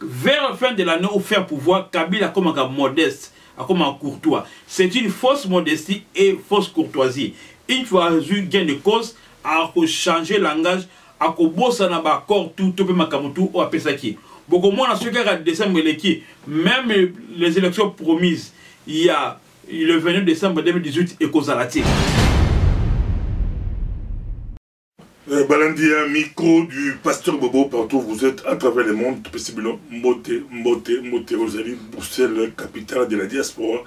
vers la fin de l'année au faire pouvoir, Kabila comme un modeste, comme un courtois. C'est une fausse modestie et fausse courtoisie. Une fois eu gain de cause, à changer le langage, à bosser dans l'accord tout peut makamutu ou à pesaki. Beaucoup moins dans ce cas de décembre même les élections promises, il y a le 29 décembre 2018 et Kozalati. Balandia, micro du pasteur Bobo, partout vous êtes à travers le monde, possiblement Mbote, Rosalie, Bruxelles, capitale de la diaspora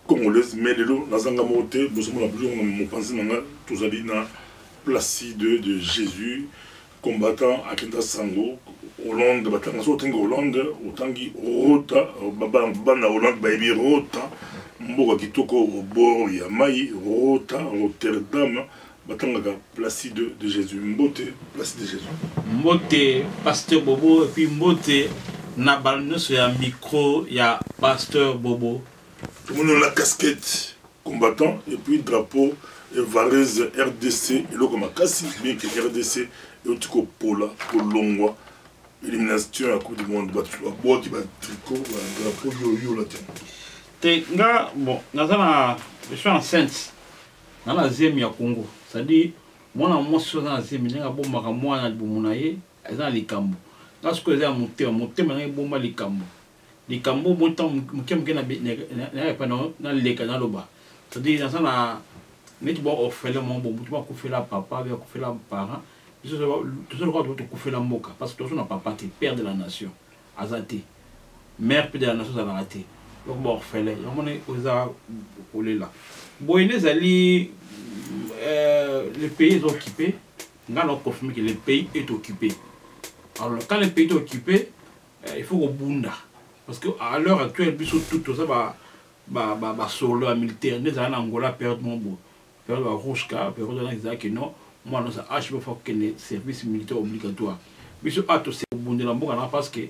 congolaise, mais le lot, Nazanga Mote, nous sommes la plus grande pensée, tous allés dans Placide de Jésus, combattant à Kenta Sango, Hollande, battant Hollande, Otangi Rota, Bana Hollande, Baby Rota, Mboga Kitoko, Bor, Yamai, Rota, Rotterdam. Batanga Placide de Jésus, Mbote, Placide de Jésus. Mbote, pasteur Bobo, et puis Mbote, Nabalno sur un micro, il y a pasteur Bobo. Tout le monde a la casquette combattant, et puis drapeau, et Varese RDC, et là comme Kassi, bien que RDC, et au Tiko Pola, Polongwa, élimination à Coupe du Monde, battu à bois qui bat tricot, drapeau yo-yo là, tiens. Bon, je suis enceinte, dans la zème ya Congo. C'est-à-dire, moi, je suis dans la zème, je suis moi, je suis dans les cambo. Là, ce que j'ai monté, je suis dans les cambo. Les cambo, bon temps, je suis dans les cambo. C'est-à-dire, dans la je suis dans la papa, je suis dans la parent. Tu as le droit de couper la moka. Parce que tu as papa, tu es père de la nation. Azate. Mère de la nation, ça va rater. Donc, je suis là. Je suis là. Le pays est occupé. Nous avons confirmé que le pays est occupé. Alors, quand le pays est occupé, il faut qu'on bunda. Parce qu'à l'heure actuelle, tout ça va sur le militaire. Nous avons Angola perdre mon bout. Perdre la Rouchka, perdre la que non. Moi, nous avons faut que les services militaires obligatoires. Mais ce que c'est bunda parce que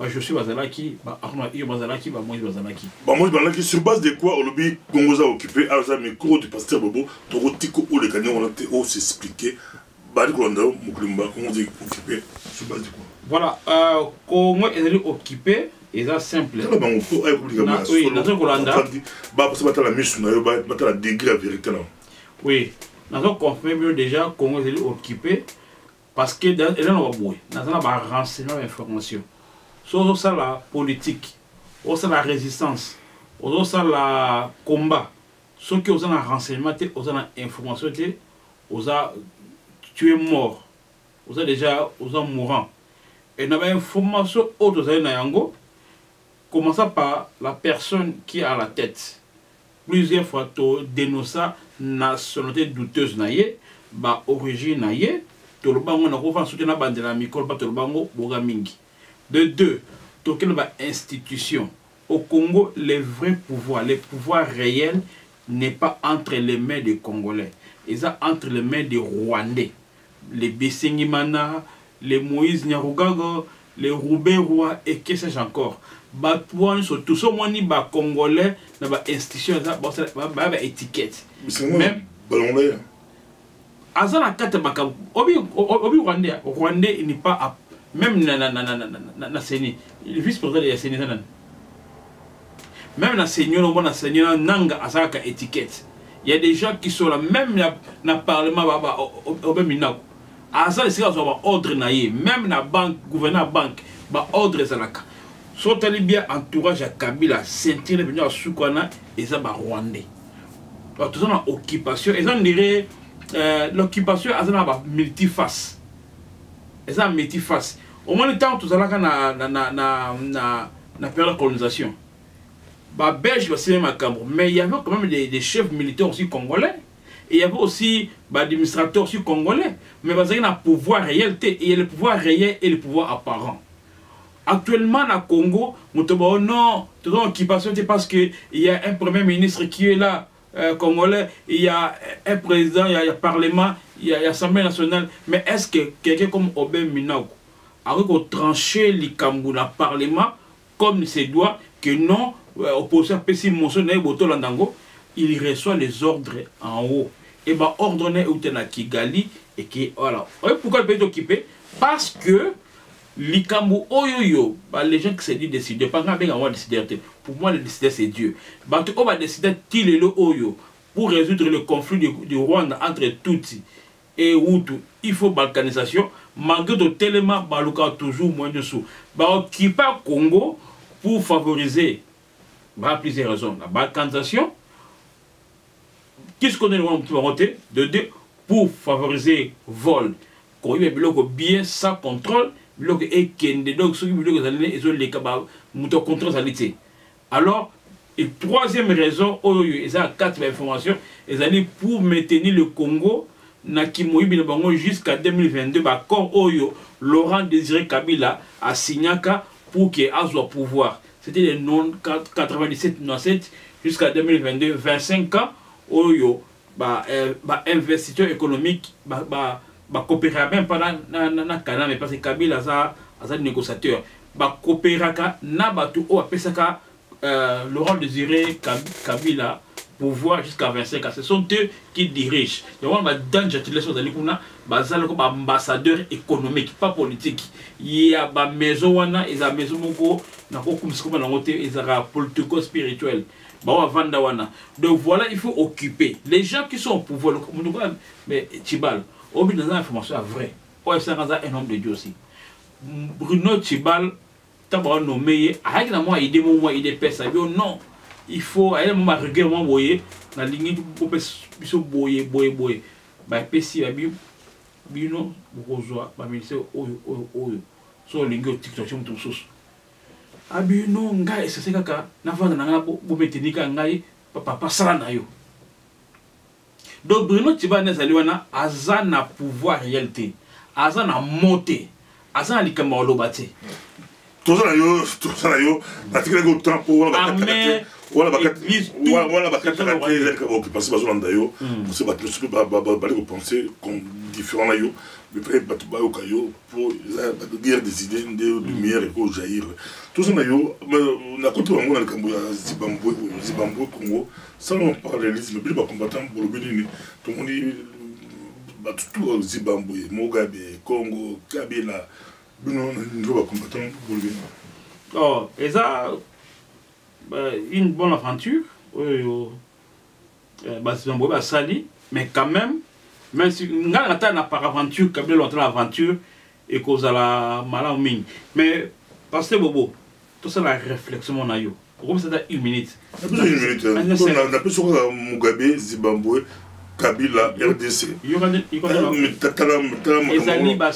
je suis Bazalaki, moi Bazalaki. Sur base de quoi on lobby Gongoza occupé, à la micro du pasteur Bobo, Torotiko ou les gagnants on a été s'expliquer. Badi Kolanda, Moukoumba, comment dit occupé, sur base de quoi? Voilà, comment est occupé, et ça simple. Oui, dans Kolanda. Parce que la mission, la degré la vérité là. Oui, nous avons confirmé déjà comment est occupé, parce que là on va bouer, nous avons renseignement d'information. Sur ça la politique, sur ça la résistance, sur ça la combat, sur qui on a renseignement, on a information, on a tué mort, on a déjà mourant. Et on a information autre chose Nayango, commençant par la personne qui est à la tête. Plusieurs fois, tu dénonces nationalité douteuse naïe, origine naïe, tu le bango na ko fa soutenir bande la micro, tu le bango boga mingi. De deux, quelle institution. Au Congo, les vrais pouvoirs, les pouvoirs réels, n'est pas entre les mains des Congolais. Ils sont entre les mains des Rwandais. Les Bessengimana, les Moïse Nyarugago, les Roubaix Roy et qu'est-ce que c'est encore. Tout ce monde est Congolais, dans l'institution, dans l'étiquette. Même ballon Azana kata bakam. Obi Rwandais, il n'est pas même na Séni, le vice-président de la Séni, même na Seigneur, na Seigneur, nanga asaka étiquette. Il y a des gens qui sont là, même na parlement, au Beminao. Asa les gens ont ordre naïe, même na banque, gouverneur banque, ordre zalaka. Sont allés bien entourage à Kabila, sentir les venus à Soukwana et ça Rwandais. Donc tout ça na occupation, et ça on dirait l'occupation a ça multiface. Et ça multiface. Au moins le temps tout ça là na période de colonisation. Belge va signer ma Cameroun, mais il y avait quand même des chefs militaires aussi congolais. Et il y avait aussi des administrateurs aussi congolais. Mais parce qu'il y a un pouvoir réel, il y a le pouvoir réel et le pouvoir apparent. Actuellement, au Congo, nous avons non, toute occupation, c'est parce qu'il y a un premier ministre qui est là, congolais, il y a un président, il y a un parlement, il y a l'Assemblée nationale. Mais est-ce que quelqu'un comme Obem Minago a tranché le Cambou, le parlement, comme il se doit, que non, opposé à Pessi Monson, il reçoit les ordres en haut. Et bien, ordonné à Kigali, et qui, voilà. Pourquoi le pays est occupé? Parce que likambo oyoyo les gens qui se disent décider pas quand bien on va décider pour moi le décider c'est Dieu bato on va décider tilelo oyo pour résoudre le conflit du Rwanda entre Tutsi et Hutu il faut balkanisation malgré tout tellement baluka toujours moins de sous ba occuper Congo pour favoriser plusieurs raisons la balkanisation qu'est-ce qu'on est voté de deux pour favoriser vol quand il y a bien sans contrôle donc ceux qui ont contrôle salité. Alors, et troisième raison, ils ont 4 informations, ils allaient pour maintenir le Congo jusqu'à 2022, comme Laurent Désiré Kabila à Signaka pour qu'il ait au pouvoir. C'était les non 97-97 jusqu'à 2022, 25 ans, investisseurs économiques, coopérer même pas dans Canada, mais parce que Kabila a négociateur. Coopérer na batu o apesaka Laurent Désiré Kabila pouvoir jusqu'à 25 ans. Ce sont eux qui dirigent. Donc on va dans cette ambassadeur économique, pas politique. Il y a des maisons, il y a des maisons, il y a politico spirituel. Donc voilà, il faut occuper. Les gens qui sont au pouvoir, mais Tibal, au bout de l'information vraie, il y a un homme de Dieu aussi. Bruno Tibal, t'as nommé, avec la moi, il dit moi, il est personne. Non, il faut, à un moment, régulièrement, boyer, la ligne du boyer. Bah, PC, bino, bourgeois, bah, ministère, sur le ligne TikTok, tout ça. Abino, ngai, c'est kaka, n'a pas de méténika, ngai, papa, sala na yo. Donc, Bruno Tibal, Nezaliwana, Aza na pouvoir réalité, Aza na monté, Aza na likama olobate. Tout ça, la tigre de temps pour la penser comme différents mais près pour dire des idées de lumière et jaillir. Tout ça, on a côté Zimbabwe, Congo, ça on parallélisme, mais pas combattant pour le Bénin. Tout le monde dit tout Zimbabwe, Mugabe, Congo, Kabila. Oh, et ça, une bonne aventure. Sali, mais quand même si on a par aventure, quand même l'autre aventure et cause à la malamine. Mais parce que Bobo, tout ça la réflexion on a eu. Comme ça une minute. On a plus sur Mugabe, Zimbabwe. Kabila, RDC. Ezali ba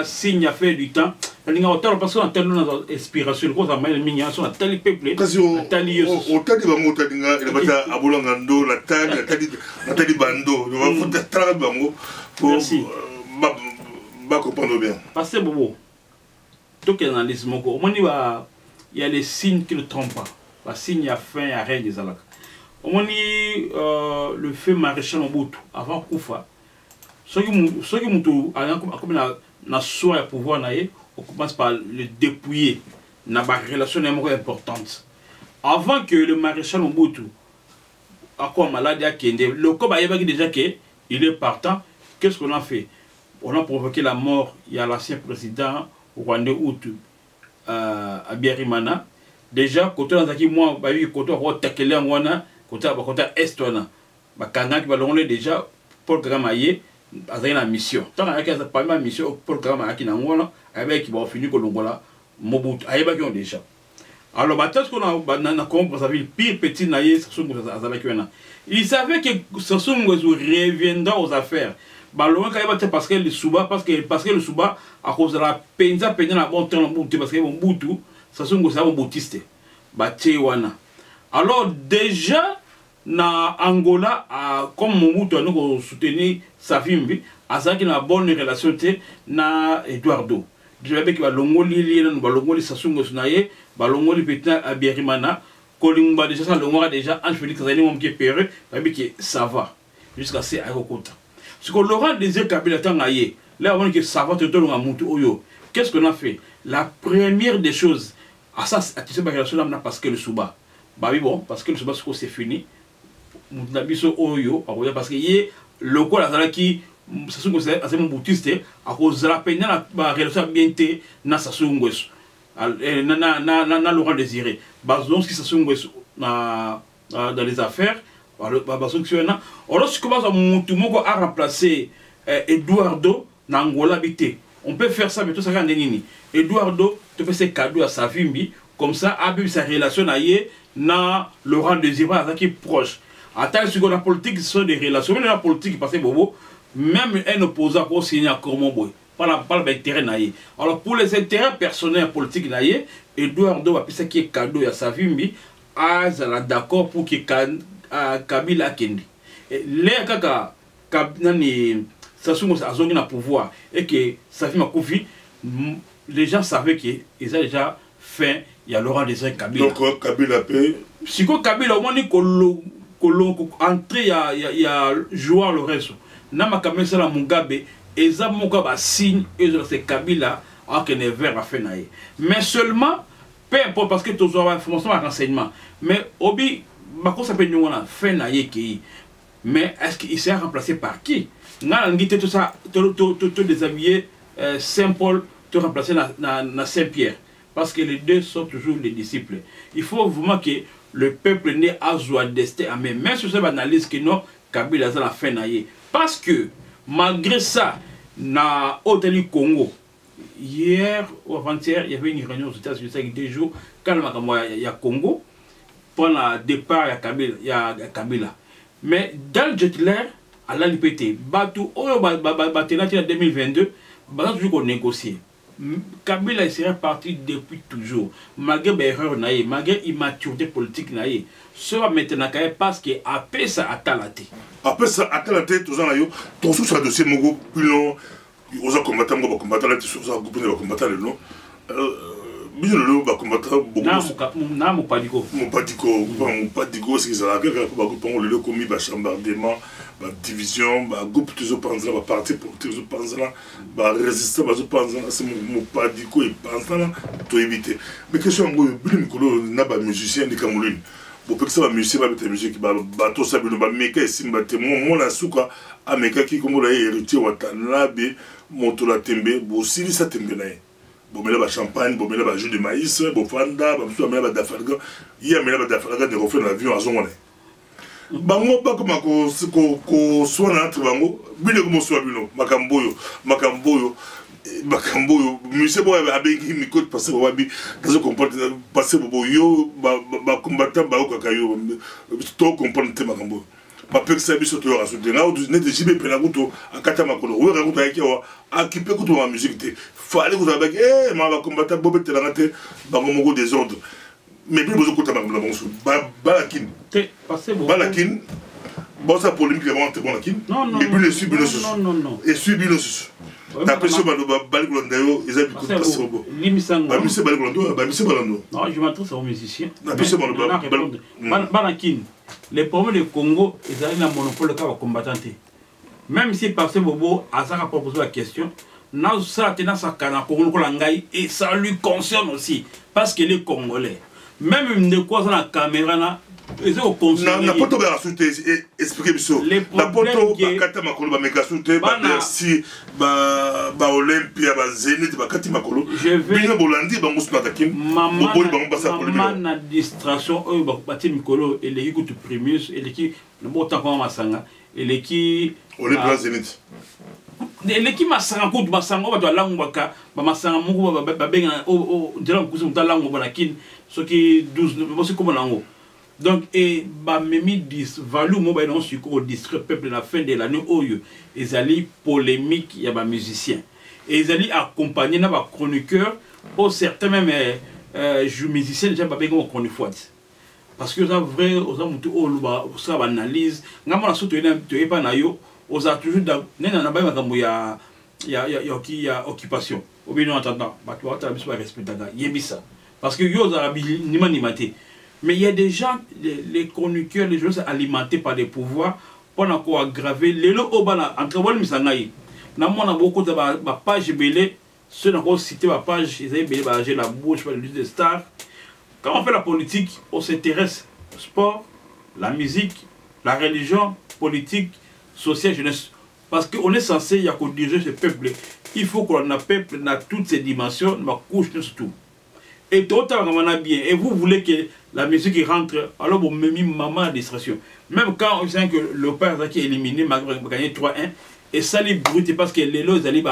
signe à faire du temps. Parce qu'on a tellement d'inspiration, qu'on a mal mis à son tel peuple. Au tas de bango, il va à Abolangando, la tali bando. Merci. Va comprendre bien. Parce que Bobo, tout est analyse mon corps. Il y a les signes qui ne trompent pas. Les signes à fin, à rien des alaks. On dit le feu maréchal Mobutu avant Koufa. Ceux qui m'ont comme na soin à pouvoir naïe, on commence par le dépouiller. Na ba relation importante. Avant que le maréchal Mobutu a quoi maladie à Kende, le corps a déjà qu'il est partant. Qu'est-ce qu'on a fait? On a provoqué la mort. Il y a l'ancien président rwandais Hutu à Biarimana. Déjà côté dans qui moi bah oui côté rotakele ngwana côté est wana bakanga ki balongole déjà Paul Kagame aye azali na mission tant que ça pas ma mission Paul Kagame aki na ngwana avec qui va finir ko longola Mobutu aye ba ki déjà alors batas qu'on a na comme ça ville pire petit naye Sassou azala ki wana il savait que Sassou Nguesso reviendra aux affaires balonga kayeba parce que le Souba parce que le Souba à cause de la penza la bon temps parce que Mobutu Sassou Nguesso est un boutiste. Alors déjà, na Angola, comme Mobutu a soutenu Savimbi, à ça qu'il a une bonne relation na Eduardo. Déjà avec Balongoli, Balongoli Sassou Nguesso naye, Balongoli petit à Biarimana, Kolingba déjà ça l'ongora déjà Ange Félix Zali mon qui péré, qui ça va jusqu'à ces aéroports. Ce que Laurent Désiré Kabila tangaye, là avant que ça va te donner un moutou oyo. Qu'est-ce qu'on a fait? La première des choses. Ah ça, tu sais, parce que le Souba. Bah oui, bon, parce que le Souba, c'est fini. Parce que le quoi, qui Sassou Nguesso assez mon boutiste à cause de la peine la relation bien té na Sassou Nguesso na Laurent Désiré bazon qui Sassou Nguesso dans les affaires bazon qui na alors comment ça mutu moko a remplacé Eduardo na Angola habité on peut faire ça mais tout ça quand nini Eduardo te fait ses cadeaux à Savimbi comme ça a vu sa relation na Laurent Désiré qui est proche à tel que la politique ce sont des relations même la politique parce que bobo même un opposant pour signer à Cormon pas l'intérêt naïe. Alors pour les intérêts personnels politiques naïe, Eduardo va penser qui est cadeau à Savimbi, à d'accord pour que Kabila Kendi. Les kaka nani Sassou Nguesso a zone na pouvoir et que Savimbi a Koufi, les gens savaient qu'ils ont déjà fait il y a Laurent Désiré Kabila. Donc Kabila paye. Si Kabila au moins ni entré il y a joueur le reste. Nama kamesa la Mugabe eza moko ba signe et c'est Kabila a que ne vers a fait naïe mais seulement peu importe parce que tous ont information à renseignement mais obi bako ça peut nous on a fait naïe qui mais est-ce qu'il sera remplacé par qui ngala ngité tout ça tout déshabillé Saint-Paul tout remplacé na Saint-Pierre parce que les deux sont toujours les disciples il faut vraiment que le peuple né a joie destin à même sur cette analyse que non Kabila a la fin naïe parce que malgré ça, na hôtel Congo, hier ou avant-hier, il y avait une réunion aux États-Unis avec 2 jours, quand il y a Congo, pendant le départ, il y a Kabila. Mais dans le jet-lag, à la LPT, Batou, en 2022, il a toujours négocié. Kabila il serait parti depuis toujours, malgré l'erreur, malgré l'immaturité politique. Cela maintenant parce que après ça a talaté. Après ça a talaté, tout ça là yo, ton sous ça dossier mogo plus long, aux combattants là, tout ça groupe de combattants non. Bien le va combattre beaucoup. Na mo padiko. Mon padiko c'est ça là que va groupe le commis ba chambardement, ba division, ba groupe toujours pense là, ba parti pour toujours pense là, ba résister ba pense là, c'est mon padiko et pense là to éviter. Mais question ngo bien mikolo na ba musicien de Cameroun. Bon, parce que ça va musicien va mettre musique qui va bateau ça bien va meka ici va témoin mon la souka a meka qui comme la héritier watanabe motola tembe bo sili ça tembe na bon mais là ba champagne bon mais là ba jus de maïs bon fanda ba mso mais là ba dafalga il y a mais là ba dafalga de refait l'avion à zone bango ba comme ko soit entre bango bile comme soit bino makamboyo Bakambo, monsieur Boy avec Miko passé au Wabi, dans ce comporte passé au yo, combattant Baokayo, tout comporte Makambo. Ma père s'est mis sur toi à soutenir, ou n'est de JB Penaguto, à Katamakolo, ou à Rakuta, à qui peut écouter ma musique. Fallait vous avec, ma combattant Bobet Telangate, Bagomogo des ordres. Mais plus besoin de écouter ma bonso. Balakin. Balakin. Bon, ça polémique, il y a un Balakin. Non. Et puis les subinos. Non. Et subinos. D'après ce Balgolando, ils habitent tout passé au bout. Monsieur Balgolando, monsieur Balando. Non, je m'adresse aux musiciens. Balakin. Les problèmes du Congo, ils ont un monopole de combattants. Même si parce que Bobo a proposé la question, nous sommes et ça lui concerne aussi, parce qu'il est Congolais. Même de quoi dans la caméra, ils ont consommé. La poto va rajouter, expliquez ça. La poto va kata makolo va mega souter, va merci, va Olympia, va Zénith, va kati makolo. Je vais. Bien Bolandi, va mousse natakim. Maman na distraction, va bâtir mikolo et les qui Primus et les qui ne vont pas comme Masanga et les qui. Olympia Zénith. Les qui Masanga coup de Masanga va doit l'angwaka, va Masanga mou va benga au diram kusu ta lango va nakin, ce qui 12 c'est comme lango. Donc, et Bamemi dit, Valou, moi, non, je suis au district peuple la fin de l'année, ils allaient polémique, il y a des musiciens. Et ils allaient accompagner des chroniqueurs, ou certains même musiciens, déjà, pas bien chronique. Parce que, vous vrai, vous avez ça, analyse, nous avons soutenu, pas naïo, vous avez toujours, il y a occupation. Au bien, entendant, tu vas respecter, il y a ça. Parce que, vous avez ni manimaté. Mais il y a des gens, les chroniqueurs, les gens sont alimentés par des pouvoirs pour aggraver les lots au bas entre les misangaï. Nous avons beaucoup de pages belées, ceux qui ont cité ma page, ils ont belé la bouche par les des stars. Quand on fait la politique, on s'intéresse au sport, la musique, la religion, politique, sociale, jeunesse. parce qu'on est censé y diriger ce peuple. Il faut qu'on ait un peuple dans toutes ses dimensions, dans la couche, tout. Et tout bien. Et vous voulez que la musique rentre, alors vous mettez maman à distraction. Même quand on sait que le père qui est éliminé, m'a gagné 3-1, et ça les brûle parce que les lots allaient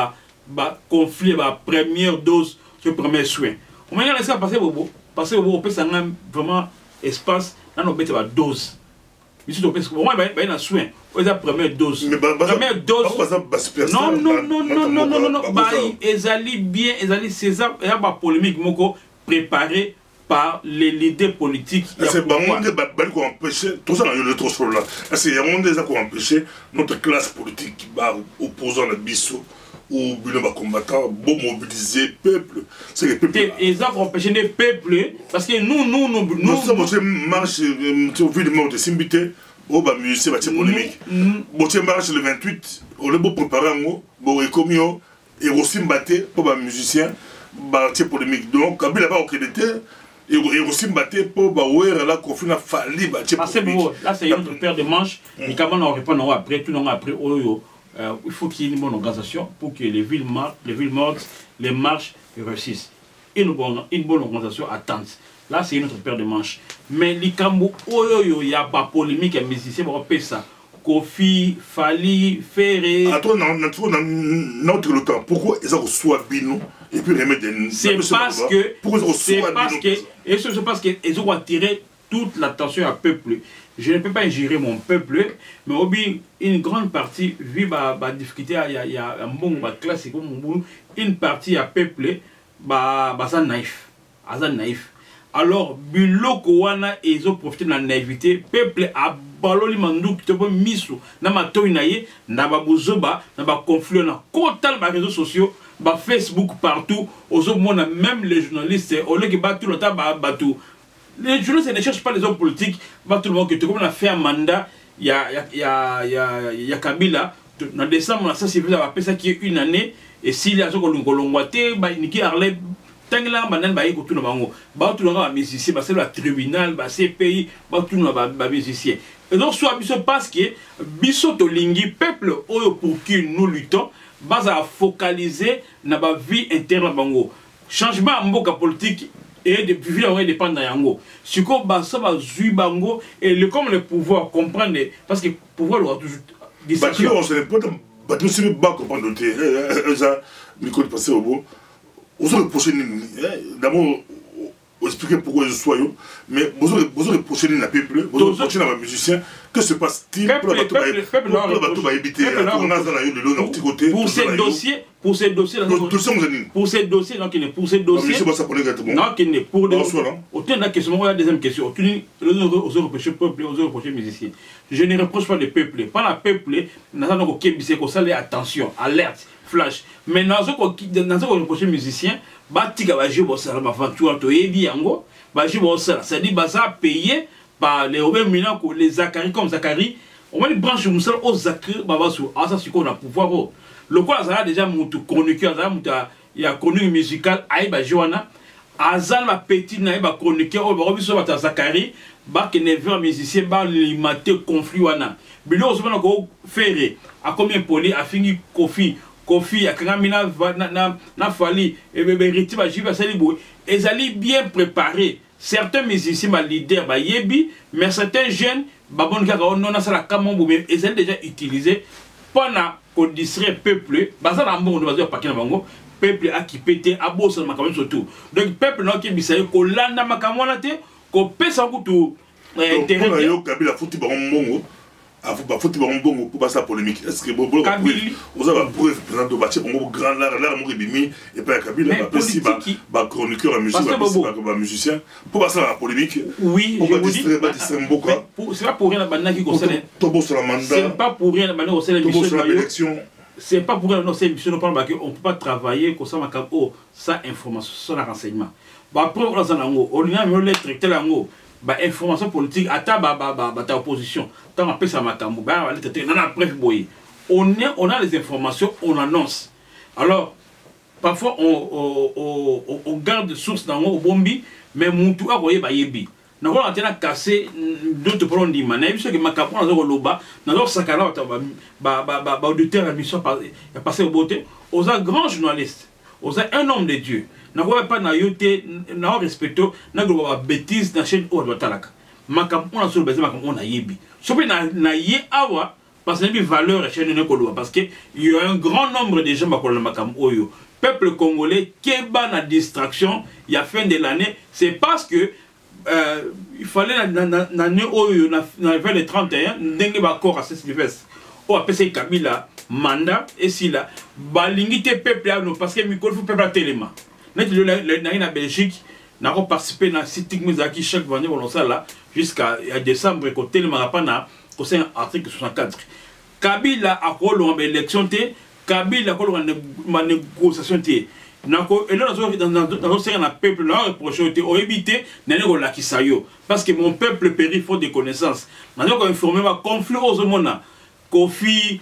conflit, première dose, ce premier soin. On va laisser passer Bobo, parce que Bobo peut s'en vraiment espace dans nos bêtes dose. Ici, on peut il y a un soin, on a première dose. Première dose. Non, ils allaient bien, ils allaient César, il y a une polémique préparée par les leaders politiques. C'est pas moi qui a empêché, tout ça, il y a le trop là. C'est un monde qui a empêché notre classe politique opposant à Bissot ou les combattants pour mobiliser le peuple. C'est le peuple. Ils ont empêché le peuple parce que nous sommes marche au ville mort de Simbité. Oh, bah, musicien, bah, c'est polémique. Bon, tiens, marche le 28, on est beau préparer un mot, bon, et comme yo, et aussi mbatté, pour bah, musicien, bah, c'est polémique. Donc, quand il a pas accrédité, et aussi mbatté, pour bah, ouais, là, qu'on fait une falli, bah, c'est polémique. Là, c'est notre paire de manches, et quand on répond après, tout le monde après, il faut qu'il y ait une bonne organisation pour que les villes mortes, les marches réussissent. Une bonne organisation attente. Là, c'est notre paire de manches. Mais les Kambo, il n'y a pas polémique, les musiciens vont faire ça. Kofi, Fali, Ferré. À toi, notre le temps, pourquoi ils ont reçu Bino et puis remettre des. C'est parce que. Pourquoi ils ont reçu Bino? C'est parce qu'ils ont attiré toute l'attention au peuple. Je ne peux pas ingérer mon peuple, mais aussi une grande partie, vu la difficulté, il y a un bon classique, une partie à peuple, c'est naïf. Alors, biloko wana ils ont profité de la naïveté, peuple a baloli mandou qui te peut misu, na matoi naie, na babuzoba, na ba conflit na kotal ba réseaux sociaux, ba Facebook partout, aux autres même les journalistes, au lieu que battu le temps batou. Les journalistes ne cherchent pas les hommes politiques, tout le monde que tout comme on a fait un mandat, il y a Kabila, dans décembre, ça c'est ça qui est une année, et s'il y a ce qu'on l'ongoité, bah Niki Arley. Tant que là, maintenant, il y a tout le monde. Tout le monde musicien, c'est le tribunal, c'est pays, tout le monde musicien. Et donc, soit parce que Bissot Tolingi, peuple pour qui nous luttons, va focaliser dans la vie interne. Changement en politique et de vivre indépendant. Ce qu'on va bango et comme le pouvoir comprendre, parce que le pouvoir doit toujours discuter. On ne peut pas comprendre. Vous avez reproché d'abord expliquer pourquoi je suis mais vous avez reproché à peuple, vous avez reproché à musicien, que se passe-t-il pour ces dossiers, pour ces dossiers, la deuxième question, vous reprochez peuple, vous reprochez musicien. Je ne reproche pas le peuple, pas le peuple, nous avons attention, alerte. Flash. Mais dans ce prochain musicien, c'est-à-dire payé par les les Zachary comme Zachary. On va les brancher aux Zachary, ça c'est qu'on a pouvoir. Le quoi, ça a déjà mon chroniqueur, il y a chronique musicale, Aïba Joana, Azal ma petite naïba chroniqueur, on va sur Zachary, qui n'est pas musicien, limité conflit. Bilo, on va faire à combien poli, a fini Kofi, Akangamina, na Fali, et Riti, ils allaient bien préparer. Certains musiciens, leaders, Yebi, mais certains jeunes, ils allaient déjà utilisé pour distraire le peuple. Peuple a qui pété, a beau sur ma surtout. Donc, le peuple n'a qui bissaye, qu'on l'a ma camonate, qu'on pèse un coup tout. Il faut pour passer la polémique. Est-ce que vous avez un preuve présent de bâtir pour grand l'art et pas Kabila, un chroniqueur, un musicien, pour passer la polémique? Oui, je vous dis. C'est pas pour rien qui concerne. C'est pas pour rien l'élection. C'est pas pour rien on ne peut pas travailler comme ça, ça information, ça renseignement. Après, on a un traité information politique à ta opposition tant après ça makambo on a les informations, on annonce. Alors parfois on garde source dans au bombi mais mutu a voyé ba yebi na ko antena cassé d'autres problèmes di mana biso que makapo na zo loba na zo sakana ba auditeur la mission ya passé au beauté aux grands journalistes aux un homme de Dieu na ko pas na yote na respecto na go ba bêtise na chaîne o batalaka makapo na zo bazé makapo na yebi so pe na ye awa parce que valeur chaîne ne ko parce que il y a un grand nombre de gens ba ko la makapo oyo peuple congolais keba na distraction il y a fin de l'année c'est parce que il fallait l'année où on avait les 31 n'engue ba corps à ce Sylvestre ou après c'est Kabila mandat et si là balingité peuple à nous parce que mi faut peuple à téléma net la Belgique n'a pas participé na stigma qui chaque année on ça là jusqu'à décembre que téléma pas na conseil article 64 Kabila a rôle en élection té Kabila a rôle en négociation té nako et là dans un peuple là reproché au éviter n'allez la kisayo parce que mon peuple périt faute de connaissances maintenant qu'on informer ma conflit aux mona Kofi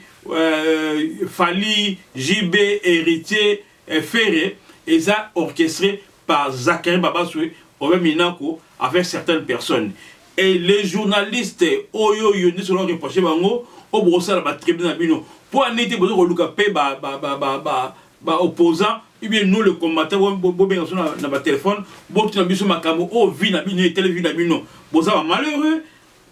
Fali JB héritier Ferré et ça orchestré par Zachary Babasoué au même Minako avec certaines personnes et les journalistes oyo yoni selon reproché bango au brossard ba tribunal bino pour anniter besoin de luka pe ba opposant et bien nous le combattant bon sur na téléphone bon tu na biso makamo oh vie na bino telle vie na bino bon ça va malheureux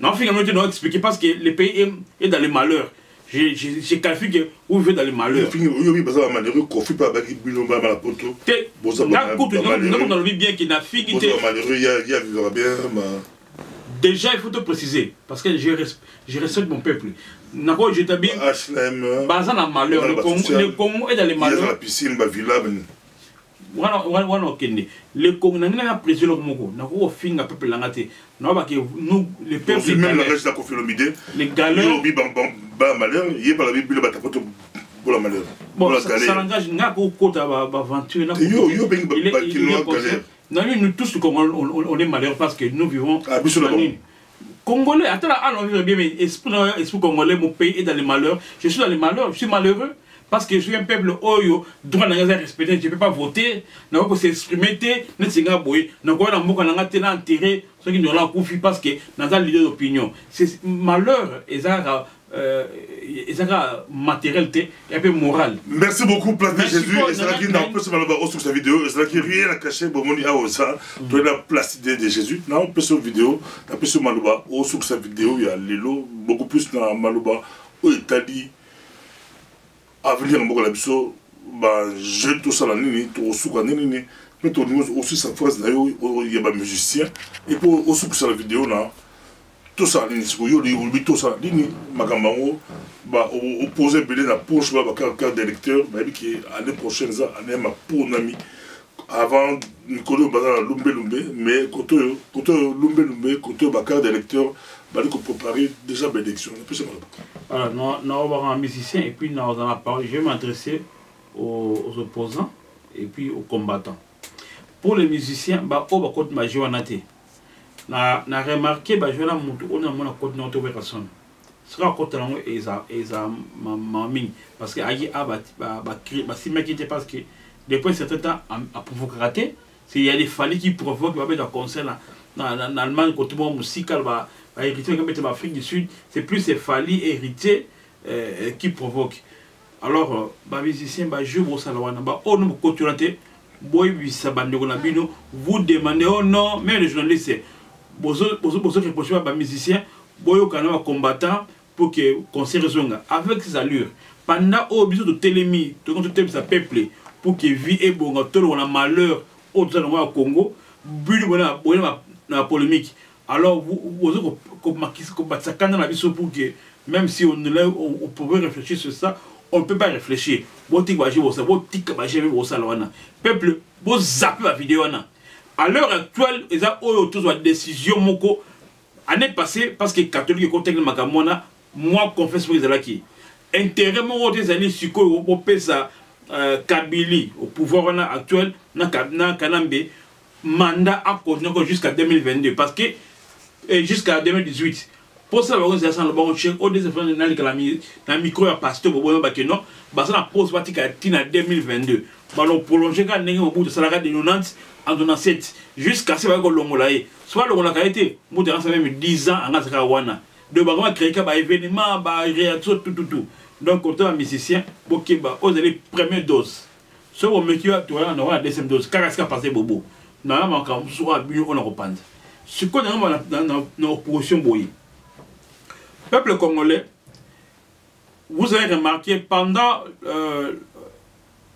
non finalement tu dois expliquer parce que le pays est dans les malheurs j'ai qualifié que vous vivez dans les malheurs oui parce que malheureux Kofi pas baki bino ba la poto bon ça va non on bien qu'il n'a fini malheureux il y a vivre bien déjà il faut te préciser parce que je respecte mon peuple nako je t'habille bazan na malheur le Congo est dans les malheurs la piscine ba villa wana okende le Congo na président moko nako finga peuple langate na ba que nous le peuple même la reste la confilomide les galères ba malheur il par la bible ba tapoto pour la malheur bon ça engage ngako kota ba aventure na yo ben ba kilo galère nous tous on est malheureux parce que nous vivons Congolais, attends, bien, mais esprit congolais, mon pays est dans les malheurs. Je suis dans les malheurs, je suis malheureux parce que je suis un peuple oyo, droit de respecter, je ne peux pas voter, je ne peux pas s'exprimer, je ne peux pas voter, je ne peux pas enterrer ceux qui n'ont pas confié parce que dans un leader d'opinion. C'est malheur, et ça matériel et un peu moral. Merci beaucoup, Place de Jésus. Et c'est là qu'il n'a pas sur sa vidéo. C'est là qu'il n'y a rien à cacher. Bon, on y a ça. Tu as la place de Jésus. Là, on peut sur vidéo. On peut sur Malouba. Ou sur sa vidéo, il y a Lilo. Beaucoup plus dans Malouba. Où il t'a dit avenir en Bogolabiso. Je tout ça la nini. Tout au souk à nini. Mais tu as aussi sa phrase d'ailleurs. Il y a des musiciens. Et pour au souk sur la vidéo, là. Tout ça, tout ça, Magambango, opposé Belé na poche, carte d'électeur, qui l'année prochaine, année ma pour nami. Avant, Nicolas Bazar Lumbe, mais côté Lumbe, côté carte d'électeur, il faut préparer déjà l'élection. Alors, nous allons avoir un musicien et puis nous allons la parole. Je vais m'adresser aux opposants et puis aux combattants. Pour les musiciens, on va continuer à jouer en athée. Na remarqué que je on a mon côté notre personne sera côté là maming parce que aïe si mec était parce que depuis un certain temps à provoquer raté c'est il y a des fallis qui provoquent va mettre un concert en Allemagne côté bon musical va hériter comme était Afrique du Sud c'est plus ces fallis hérités qui provoquent alors musicien je vous salawana on nous côté là boy bisa bandeko na bino vous demandez oh non mais les journalistes bozo reproché par musicien boyo kana combattant pour que concert zonga avec ses allures pendant au biso de télémi to contre thème ça peuple pour que vie et bon tout on a malheur au au Congo but na polémique alors vous combattre quand na biso pour que même si on pouvait réfléchir sur ça on ne peut pas réfléchir botik ba jibo ça botik ba jibo ça là peuple bo zapper la vidéo na à l'heure actuelle, ils ont tous la décision moko année passée parce que catholique contexte makamona moi confesse pour les qui intérêt mon des années suko au pesa Kabili au pouvoir actuel na Kanambe mandat à continuer jusqu'à 2022 parce que jusqu'à 2018 Pour ça, l'organisation, le bon chef, au deuxième la micro à pasteur, bon, non, bah ça, la pause batique à 2022. Bah, l'on prolongé quand on au bout de salaire de 90 en 97 jusqu'à ce que l'on ait. Soit l'on a été, moi, ça même 10 ans en Azrawana. De bah, créer un événement, bah, réaction, tout. Donc, quand on est musicien, ok, bah, vous avez première dose. Ce qu'on met, tu on aura la deuxième dose. Car est-ce qu'il a passé Bobo? Normalement, quand on soit mieux, on en reprend. Ce qu'on a dans l'opposition, boy. Peuple congolais, vous avez remarqué pendant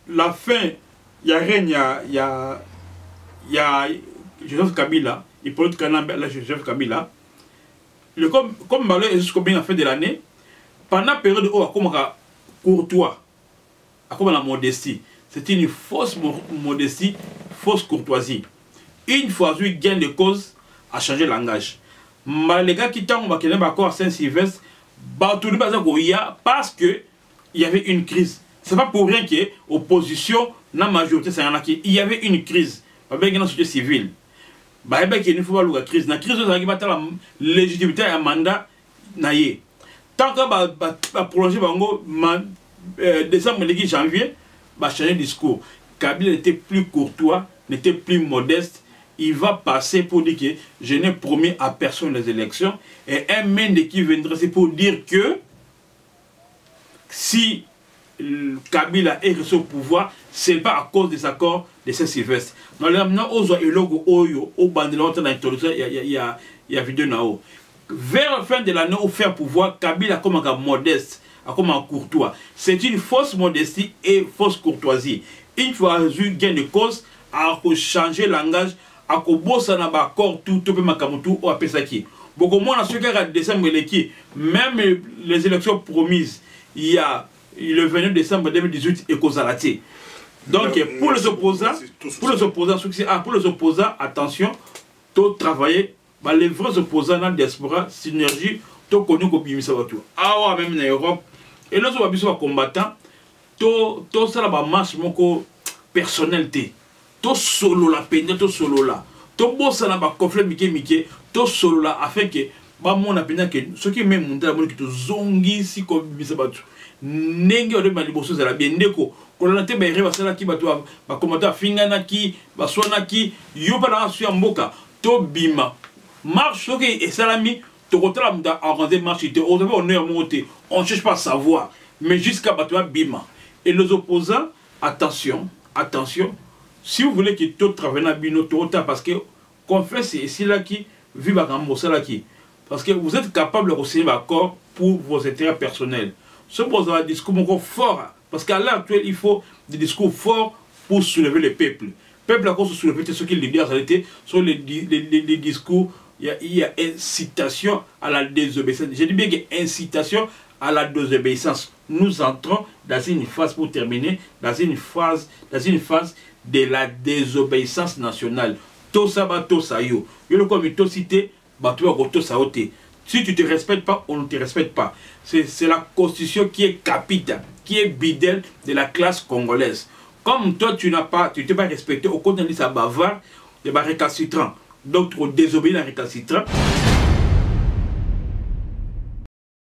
la fin, il y a Joseph Kabila, il peut être là, Joseph Kabila, comme Malheur est jusqu'au bien la fin de l'année, pendant la période où on a courtois, comme la modestie, c'est une fausse modestie, fausse courtoisie. Une fois eu gain de cause, a changé le langage. Mais les gars qui t'ont encore à Saint-Sylvestre, tout le monde parce qu'il y avait une crise. Ce n'est pas pour rien que l'opposition, la majorité, il y avait une crise. Il y avait une société civile. Il y avait une crise. La crise, il y a la légitimité à mandat. Tant que va prolonger décembre, janvier, va changer de discours. Kabila était plus courtois, n'était plus modeste. Il va passer pour dire que je n'ai promis à personne les élections. Et un mène qui viendra, c'est pour dire que si Kabila est resté au pouvoir, ce n'est pas à cause des accords de Saint-Sylvestre. Dans les maintenant, il y a vidéo. Vers la fin de l'année, au faire pouvoir, Kabila comme un modeste, comme un courtois. C'est une fausse modestie et fausse courtoisie. Une fois eu gain de cause, à changer le langage, à bossa na ba accord tout pe makamutu o apesaki beaucoup moins ce qui a décembre même les élections promises il y a le 29 décembre 2018 et Kozalati. Donc pour les opposants attention tout travailler les vrais opposants dans la diaspora synergie tout connu comme bimisa watu ah même en Europe et les autres combattants tout ça la marche moko personnalité. To solo la peine, to solo la. To bossa na ba conflit mike, to solo la afin que ba mon apena que ce qui même monter la moni que to zongi si comme bisabatu. Nenge de maliboso za la bien ndeko. Ko la te ba reba sala ki batu ba komata fingana ki, ba swana ki, yo pa na su mboka, to bima. Marche ce qui est salami, to kotala mda arranger marche te on on est monter. On cherche pas à savoir, mais jusqu'à batu bima. Et les opposants, attention. Si vous voulez que tout travaille dans bino parce que qu'on fait c'est ici là qui vit à là qui parce que vous êtes capable de signer l'accord pour vos intérêts personnels. Ce pose un discours encore fort parce qu'à l'heure actuelle il faut des discours forts pour soulever le peuple. Le peuple a encore soulevé ce qu'il dit en réalité sur les discours il y a incitation à la désobéissance. Je dis bien que incitation à la désobéissance. Nous entrons dans une phase pour terminer dans une phase de la désobéissance nationale. Tout ça va tout ça yo. Yo le comme tout cité, bah tu vas tout ça ôter. Si tu te respectes pas, on ne te respecte pas. C'est la constitution qui est capitale, qui est bidelle de la classe congolaise. Comme toi tu t'es pas respecté, au contraire ça bavard, de récalcitrant. Donc tu désobéis la récalcitrant.